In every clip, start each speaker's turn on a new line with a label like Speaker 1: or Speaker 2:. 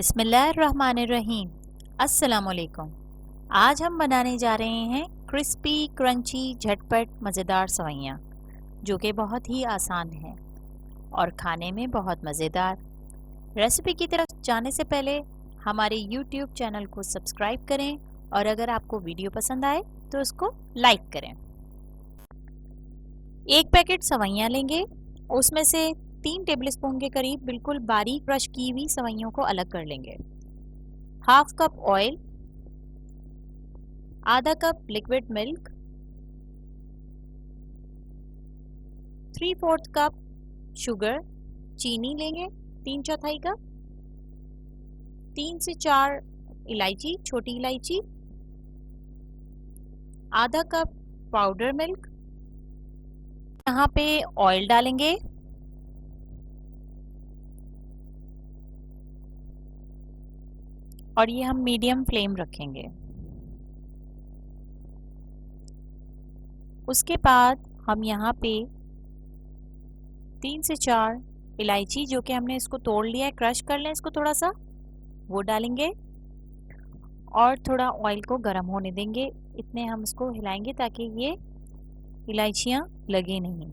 Speaker 1: बिस्मिल्लाहिर्रहमानिर्रहीम। अस्सलाम वालेकुम। आज हम बनाने जा रहे हैं क्रिस्पी क्रंची झटपट मज़ेदार सेवइयाँ, जो कि बहुत ही आसान है और खाने में बहुत मज़ेदार। रेसिपी की तरफ जाने से पहले हमारे यूट्यूब चैनल को सब्सक्राइब करें और अगर आपको वीडियो पसंद आए तो उसको लाइक करें। एक पैकेट सेवइयाँ लेंगे, उसमें से 3 टेबलस्पून के करीब बिल्कुल बारीक क्रश की हुई सेवइयों को अलग कर लेंगे। हाफ कप ऑयल, आधा cup liquid milk, 3/4 cup sugar चीनी लेंगे, 3/4 कप, 3 से 4 इलायची छोटी इलायची, आधा कप पाउडर मिल्क। यहाँ पे ऑयल डालेंगे, और ये हम मीडियम फ्लेम रखेंगे। उसके बाद हम यहाँ पे 3 से 4 इलायची, जो कि हमने इसको तोड़ लिया है, क्रश कर लें इसको थोड़ा सा, वो डालेंगे और थोड़ा ऑयल को गर्म होने देंगे। इतने हम इसको हिलाएंगे ताकि ये इलायचियाँ लगे नहीं।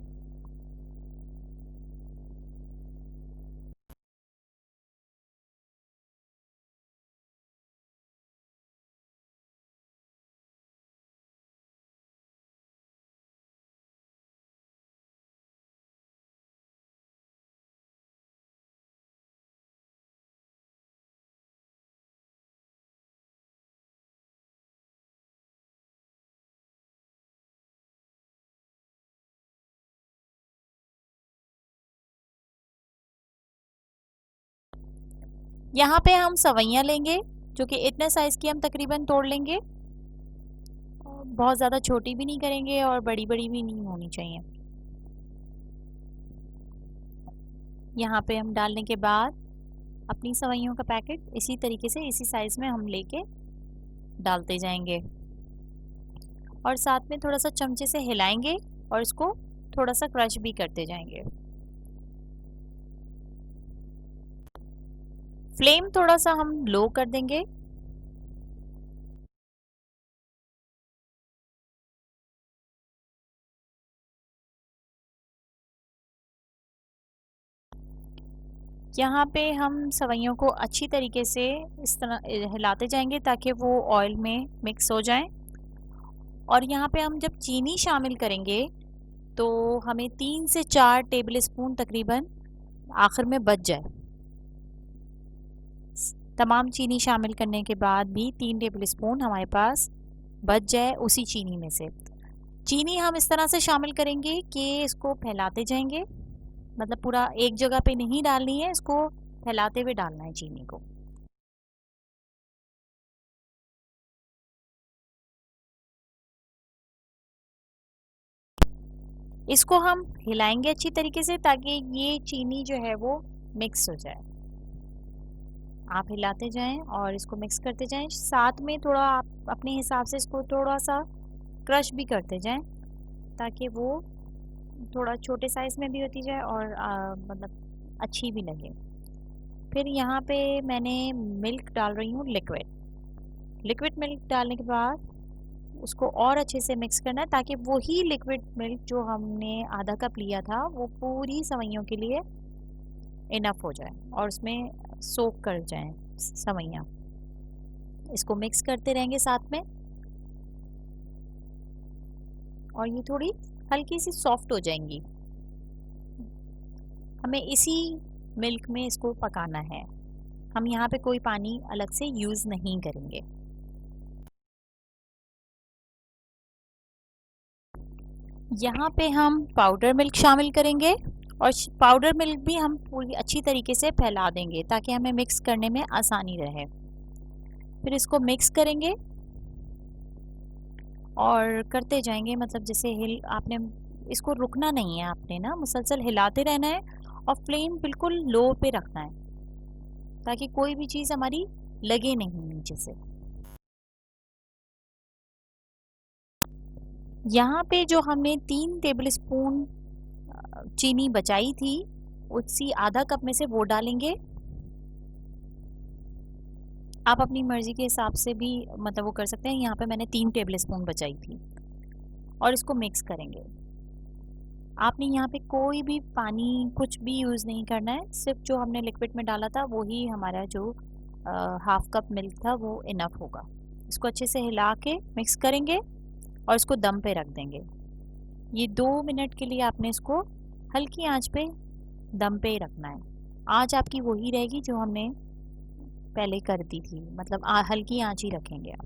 Speaker 1: यहाँ पे हम सेवइयाँ लेंगे, जो कि इतने साइज़ की हम तकरीबन तोड़ लेंगे। बहुत ज़्यादा छोटी भी नहीं करेंगे और बड़ी बड़ी भी नहीं होनी चाहिए। यहाँ पे हम डालने के बाद अपनी सेवइयों का पैकेट इसी तरीके से इसी साइज़ में हम लेके डालते जाएंगे और साथ में थोड़ा सा चमचे से हिलाएंगे और इसको थोड़ा सा क्रश भी करते जाएंगे। फ्लेम थोड़ा सा हम लो कर देंगे। यहाँ पे हम सेवइयों को अच्छी तरीके से इस तरह हिलाते जाएंगे ताकि वो ऑयल में मिक्स हो जाएं। और यहाँ पे हम जब चीनी शामिल करेंगे तो हमें 3 से 4 टेबलस्पून तकरीबन आखिर में बच जाए। तमाम चीनी शामिल करने के बाद भी 3 टेबलस्पून हमारे पास बच जाए उसी चीनी में से। चीनी हम इस तरह से शामिल करेंगे कि इसको फैलाते जाएंगे, मतलब पूरा एक जगह पे नहीं डालनी है, इसको फैलाते हुए डालना है चीनी को। इसको हम हिलाएंगे अच्छी तरीके से ताकि ये चीनी जो है वो मिक्स हो जाए। आप हिलाते जाएं और इसको मिक्स करते जाएं, साथ में थोड़ा आप अपने हिसाब से इसको थोड़ा सा क्रश भी करते जाएं ताकि वो थोड़ा छोटे साइज़ में भी होती जाए और मतलब अच्छी भी लगे। फिर यहाँ पे मैंने मिल्क डाल रही हूँ, लिक्विड मिल्क डालने के बाद उसको और अच्छे से मिक्स करना है ताकि वही लिक्विड मिल्क जो हमने आधा कप लिया था वो पूरी सेवइयों के लिए इनफ हो जाए और उसमें सोक कर जाएं सेवइयाँ। इसको मिक्स करते रहेंगे साथ में और ये थोड़ी हल्की सी सॉफ्ट हो जाएंगी। हमें इसी मिल्क में इसको पकाना है, हम यहाँ पे कोई पानी अलग से यूज़ नहीं करेंगे। यहाँ पे हम पाउडर मिल्क शामिल करेंगे और पाउडर मिल्क भी हम पूरी अच्छी तरीके से फैला देंगे ताकि हमें मिक्स करने में आसानी रहे। फिर इसको मिक्स करेंगे और करते जाएंगे, मतलब जैसे आपने इसको रुकना नहीं है, आपने ना मुसलसल हिलाते रहना है और फ्लेम बिल्कुल लो पे रखना है ताकि कोई भी चीज़ हमारी लगे नहीं नीचे से। यहाँ पे जो हमने 3 टेबलस्पून चीनी बचाई थी उसी आधा कप में से वो डालेंगे आप अपनी मर्ज़ी के हिसाब से भी मतलब वो कर सकते हैं। यहाँ पे मैंने 3 टेबल स्पून बचाई थी और इसको मिक्स करेंगे। आपने यहाँ पे कोई भी पानी कुछ भी यूज़ नहीं करना है, सिर्फ जो हमने लिक्विड में डाला था वही हमारा जो हाफ कप मिल्क था वो इनफ होगा। इसको अच्छे से हिला के मिक्स करेंगे और इसको दम पे रख देंगे। ये 2 मिनट के लिए आपने इसको हल्की आंच पे दम पे ही रखना है। आंच आपकी वही रहेगी जो हमने पहले कर दी थी, मतलब हल्की आंच ही रखेंगे आप।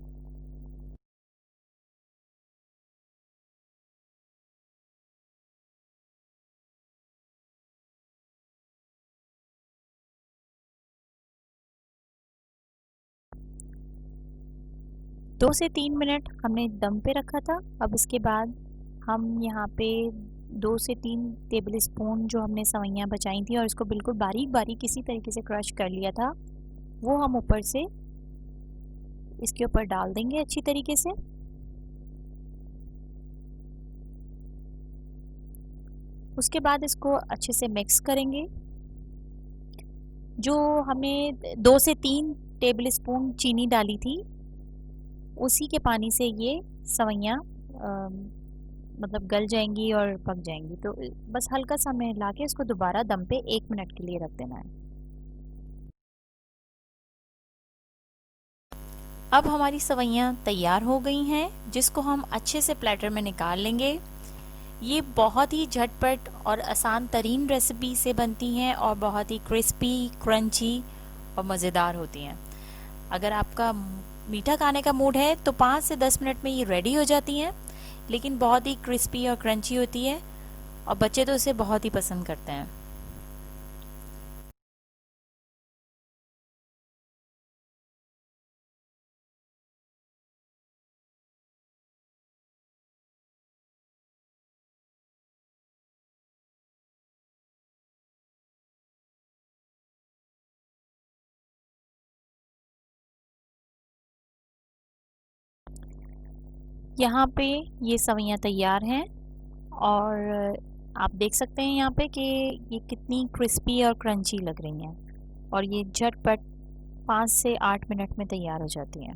Speaker 1: दो से 3 मिनट हमने दम पे रखा था। अब इसके बाद हम यहाँ पे 2 से 3 टेबल स्पून जो हमने सवैयाँ बचाई थी और इसको बिल्कुल बारीक बारीक इसी तरीके से क्रश कर लिया था, वो हम ऊपर से इसके ऊपर डाल देंगे अच्छी तरीके से। उसके बाद इसको अच्छे से मिक्स करेंगे। जो हमने 2 से 3 टेबल स्पून चीनी डाली थी, उसी के पानी से ये सवैयाँ मतलब गल जाएंगी और पक जाएंगी। तो बस हल्का सा हमें हिला के इसको दोबारा दम पे 1 मिनट के लिए रख देना है। अब हमारी सवैयाँ तैयार हो गई हैं, जिसको हम अच्छे से प्लेटर में निकाल लेंगे। ये बहुत ही झटपट और आसान तरीन रेसिपी से बनती हैं और बहुत ही क्रिस्पी, क्रंची और मज़ेदार होती हैं। अगर आपका मीठा खाने का मूड है तो 5 से 10 मिनट में ये रेडी हो जाती हैं, लेकिन बहुत ही क्रिस्पी और क्रंची होती है और बच्चे तो इसे बहुत ही पसंद करते हैं। यहाँ पे ये सवैयाँ तैयार हैं और आप देख सकते हैं यहाँ पे कि ये कितनी क्रिस्पी और क्रंची लग रही हैं और ये झटपट 5 से 8 मिनट में तैयार हो जाती हैं।